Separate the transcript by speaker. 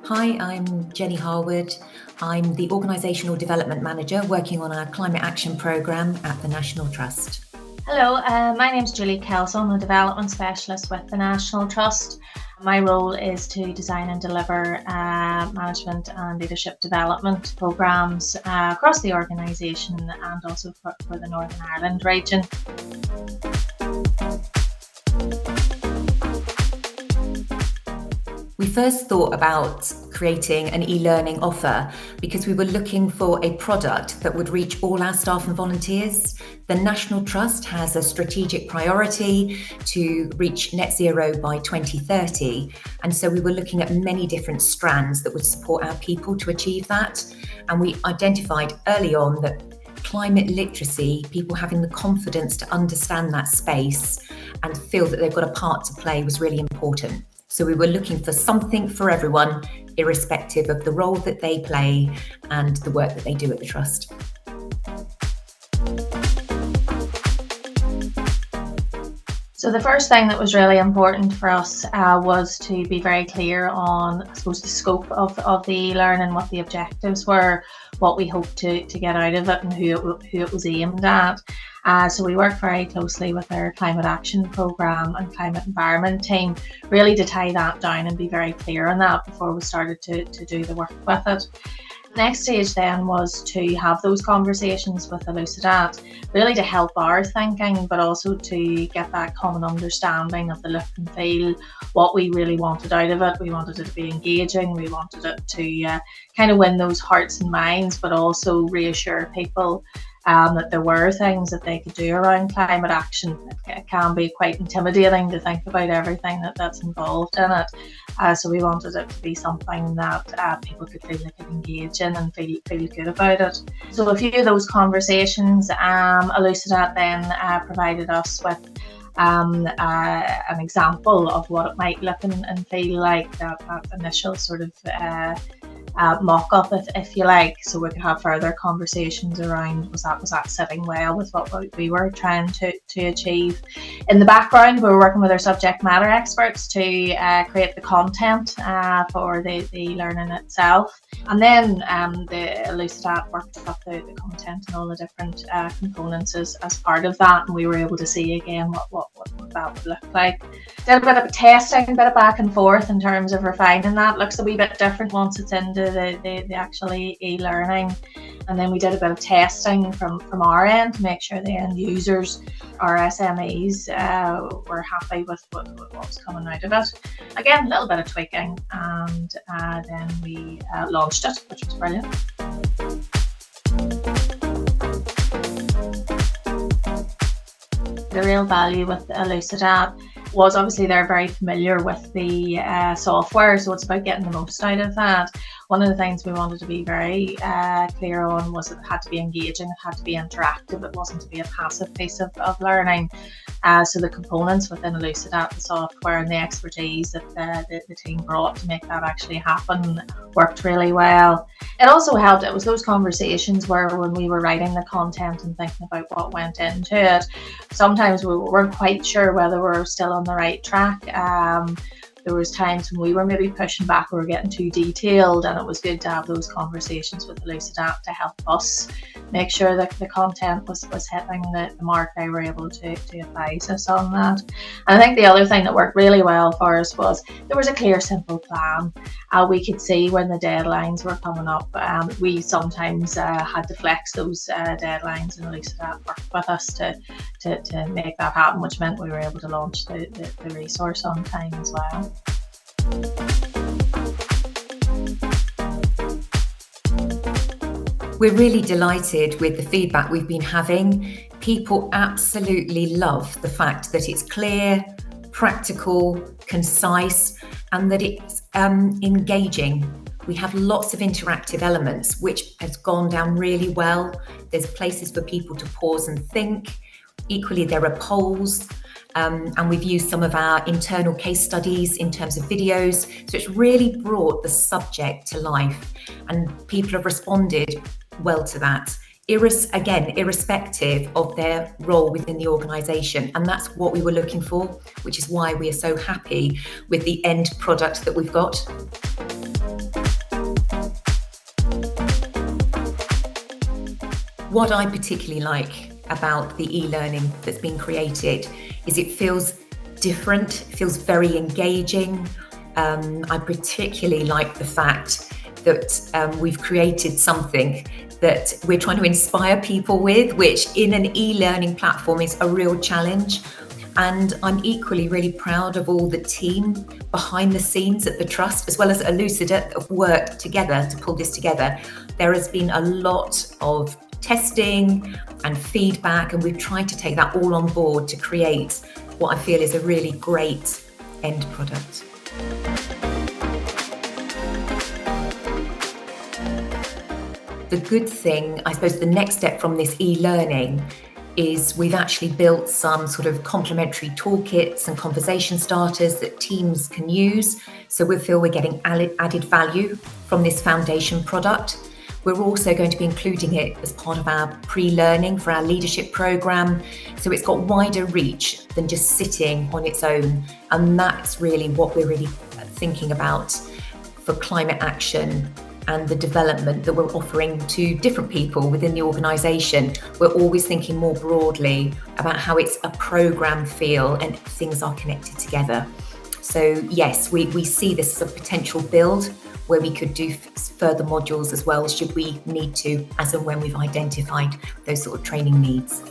Speaker 1: Hi, I'm Jenny Harwood. I'm the Organisational Development Manager working on our Climate Action Programme at the National Trust.
Speaker 2: Hello, my name's Julie Kelso. I'm a Development Specialist with the National Trust. My role is to design and deliver management and leadership development programmes across the organisation and also for the Northern Ireland region.
Speaker 1: We first thought about creating an e-learning offer because we were looking for a product that would reach all our staff and volunteers. The National Trust has a strategic priority to reach net zero by 2030. And so we were looking at many different strands that would support our people to achieve that. And we identified early on that climate literacy, people having the confidence to understand that space and feel that they've got a part to play, was really important. So we were looking for something for everyone, irrespective of the role that they play and the work that they do at the Trust.
Speaker 2: So the first thing that was really important for us was to be very clear on, I suppose, the scope of the e-learning, what the objectives were, what we hoped to get out of it and who it was aimed at. So we worked very closely with our Climate Action Programme and Climate Environment team, really to tie that down and be very clear on that before we started to do the work with it. The next stage then was to have those conversations with Elucidat, really to help our thinking, but also to get that common understanding of the look and feel, what we really wanted out of it. We wanted it to be engaging, we wanted it to kind of win those hearts and minds, but also reassure people that there were things that they could do around climate action. It can be quite intimidating to think about everything that's involved in it. So we wanted it to be something that people could feel they could engage in and feel good about it. So a few of those conversations, Elucidat then provided us with an example of what it might look and feel like, that initial sort of mock-up, if you like, so we could have further conversations around was that sitting well with what we were trying to achieve. In the background, we were working with our subject matter experts to create the content for the learning itself, and then the Elucidat worked up the content and all the different components as part of that, and we were able to see again what that would look like. Did a bit of testing, a bit of back and forth in terms of refining that. Looks a wee bit different once it's into the actually e-learning, and then we did a bit of testing from our end to make sure the end users, our SMEs, were happy with what was coming out of it. Again, a little bit of tweaking, and then we launched it, which was brilliant. The real value with Elucidat was obviously they're very familiar with the software, so it's about getting the most out of that. One of the things we wanted to be very clear on was that it had to be engaging, it had to be interactive, it wasn't to be a passive piece of learning. So the components within Elucidat, the software and the expertise that the team brought to make that actually happen worked really well. It also helped, it was those conversations where when we were writing the content and thinking about what went into it, sometimes we weren't quite sure whether we were still on the right track. There was times when we were maybe pushing back, we were getting too detailed, and it was good to have those conversations with Elucidat to help us make sure that the content was hitting the mark. They were able to advise us on that. And I think the other thing that worked really well for us was there was a clear, simple plan. We could see when the deadlines were coming up. We sometimes had to flex those deadlines, and Elucidat worked with us to make that happen, which meant we were able to launch the resource on time as well.
Speaker 1: We're really delighted with the feedback we've been having. People absolutely love the fact that it's clear, practical, concise, and that it's engaging. We have lots of interactive elements, which has gone down really well. There's places for people to pause and think. Equally, there are polls. And we've used some of our internal case studies in terms of videos. So it's really brought the subject to life, and people have responded well to that. Irrespective of their role within the organisation. And that's what we were looking for, which is why we are so happy with the end product that we've got. What I particularly like about the e-learning that's been created is it feels different, feels very engaging. I particularly like the fact that we've created something that we're trying to inspire people with, which in an e-learning platform is a real challenge. And I'm equally really proud of all the team behind the scenes at the Trust, as well as Elucidat, that have worked together to pull this together. There has been a lot of testing and feedback, and we've tried to take that all on board to create what I feel is a really great end product. The good thing, I suppose the next step from this e-learning is we've actually built some sort of complementary toolkits and conversation starters that teams can use. So we feel we're getting added value from this foundation product. We're also going to be including it as part of our pre-learning for our leadership program. So it's got wider reach than just sitting on its own. And that's really what we're really thinking about for climate action and the development that we're offering to different people within the organisation. We're always thinking more broadly about how it's a programme feel and things are connected together. So yes, we see this as a potential build where we could do further modules as well, should we need to, as and when we've identified those sort of training needs.